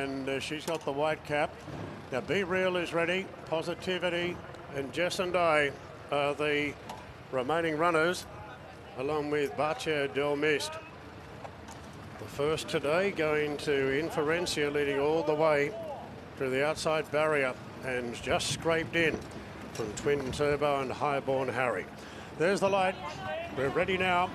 And she's got the white cap. Now Be Real is ready. Positivity and Jess and I are the remaining runners, along with Bacio Del Mist. The first today going to Inferencia, leading all the way through the outside barrier and just scraped in from Twin Turbo and Highborn Harry. There's the light. We're ready now.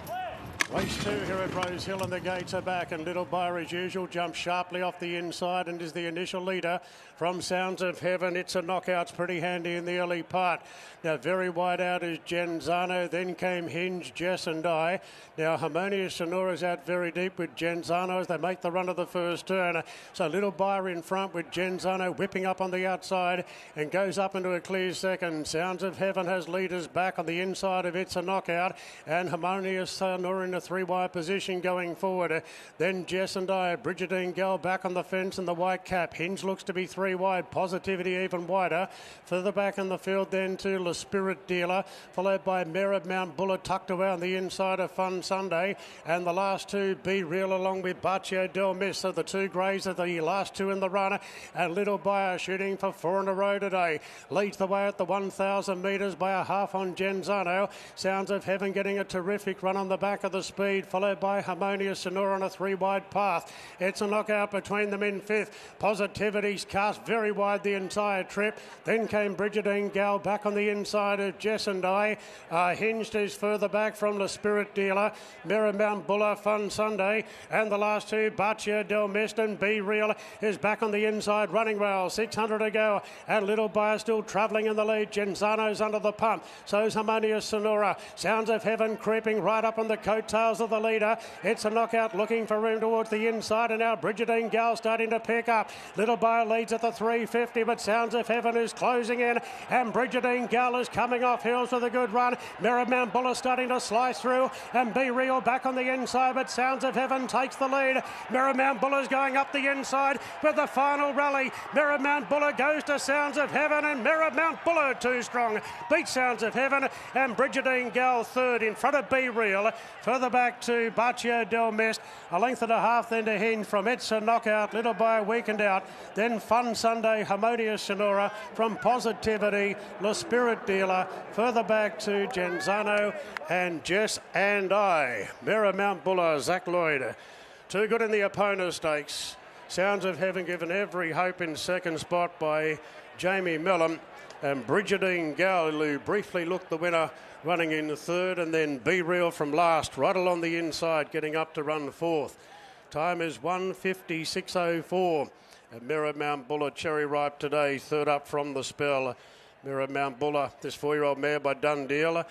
Race 2 here at Rose Hill, and the gates are back, and Little Buyer as usual jumps sharply off the inside and is the initial leader from Sounds of Heaven. It's a knockout's pretty handy in the early part. Now very wide out is Genzano, then came Hinge, Jess and I. Now Harmonious Sonora's out very deep with Genzano as they make the run of the first turn. So Little Buyer in front with Genzano whipping up on the outside and goes up into a clear second. Sounds of Heaven has leaders back on the inside of It's a Knockout, and Harmonious Sonora in a three-wide position going forward. Then Jess and I, Bridgetine Gal back on the fence in the white cap. Hinge looks to be three wide, Positivity even wider. Further back in the field then to La Spirit Dealer, followed by Mare Mount Buller tucked away on the inside of Fun Sunday. And the last two, Be Real along with Bacio Del Mist. So the two greys are the last two in the run. And Little Buyer shooting for 4 in a row today. Leads the way at the 1,000 metres by a half on Genzano. Sounds of Heaven getting a terrific run on the back of the speed, followed by Harmonious Sonora on a three-wide path. It's a knockout between them in fifth. Positivity's cast very wide the entire trip. Then came Bridgetine Gal back on the inside of Jess and I. Hinged is further back from the Spirit Dealer. Mare Mount Buller, Fun Sunday. And the last two, Bacio Del Mist and Be Real is back on the inside running rail. 600 to go. And Little Buyer still travelling in the lead. Genzano's under the pump. So's Harmonious Sonora. Sounds of Heaven creeping right up on the coattails of the leader. It's a knockout looking for room towards the inside, and now Bridgetine Gal starting to pick up. Little Buyer leads at the 350, but Sounds of Heaven is closing in, and Bridgetine Gal is coming off heels with a good run. Mare Mount Buller starting to slice through, and Be Real back on the inside, but Sounds of Heaven takes the lead. Mare Mount Buller's going up the inside with the final rally. Mare Mount Buller goes to Sounds of Heaven, and Mare Mount Buller too strong beats Sounds of Heaven, and Bridgetine Gal third in front of Be Real. Further back to Bacio Del Mist, a length and a half then to Hinge from It's a Knockout. Little Buyer weakened out. Then Fun Sunday, Harmonious Sonora from Positivity, La Spirit Dealer. Further back to Genzano and Jess and I. Mare Mount Buller, Zach Lloyd. Too good in the Epona stakes. Sounds of Heaven given every hope in second spot by Jamie Mellon. And Bridgetine Gal, who briefly looked the winner, running in third, and then Be Real from last, right along the inside, getting up to run fourth. Time is 1:56.04. And Mare Mount Buller, Cherry Ripe today, third up from the spell. Mare Mount Buller, this 4-year-old mare by Dundeel,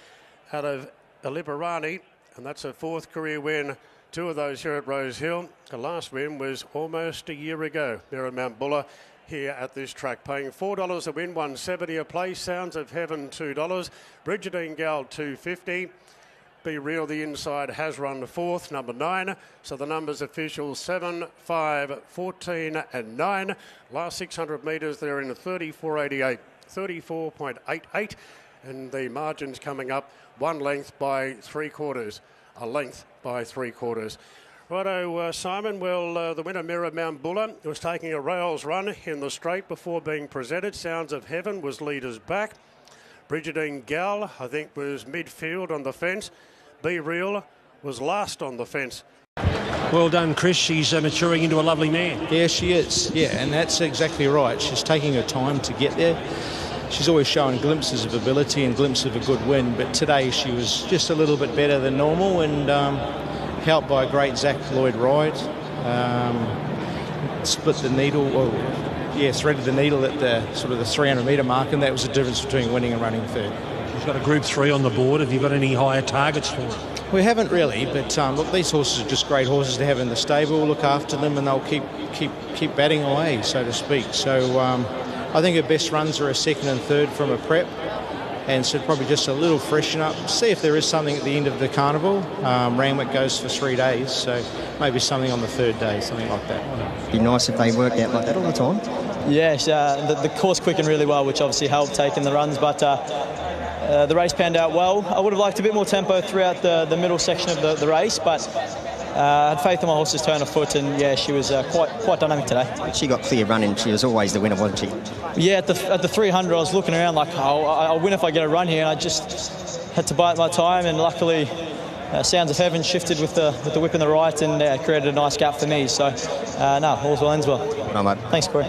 out of Aliparani, and that's her fourth career win. Two of those here at Rose Hill. The last win was almost a year ago. Mare Mount Buller here at this track, paying $4 a win, $1.70 a place. Sounds of Heaven $2, Bridgetine Gal $2.50. Be Real the inside has run fourth, number 9. So the numbers official 7, 5, 14 and 9. Last 600 metres they're in 34.88, 34.88, and the margins coming up 1 length by 3/4, a length by 3/4. Righto, Simon. Well, the winner, Mare Mount Buller, was taking a rails run in the straight before being presented. Sounds of Heaven was leaders back. Bridgetine Gal, I think, was midfield on the fence. Be Real was last on the fence. Well done, Chris. She's maturing into a lovely mare. Yeah, she is. Yeah, and that's exactly right. She's taking her time to get there. She's always showing glimpses of ability and glimpses of a good win, but today she was just a little bit better than normal, and helped by a great Zach Lloyd ride. Split the needle, threaded the needle at the sort of the 300 metre mark, and that was the difference between winning and running third. She's got a Group 3 on the board. Have you got any higher targets for her? We haven't really, but look, these horses are just great horses to have in the stable. Look after them, and they'll keep batting away, so to speak. So I think her best runs are a second and third from a prep. And so probably just a little freshen up, see if there is something at the end of the carnival. Randwick goes for 3 days, so maybe something on the third day, something like that. It'd be nice if they worked out like that all the time. Yes, the course quickened really well, which obviously helped taking the runs, but the race panned out well. I would have liked a bit more tempo throughout the middle section of the race, but I had faith in my horse's turn of foot, and yeah, she was quite dynamic today. She got clear running. She was always the winner, wasn't she? Yeah, at the 300, I was looking around like, oh, I'll win if I get a run here, and I just had to bite my time, and luckily Sounds of Heaven shifted with the whip in the right and created a nice gap for me. So, no, all's well ends well. Well, mate. Thanks, Corey.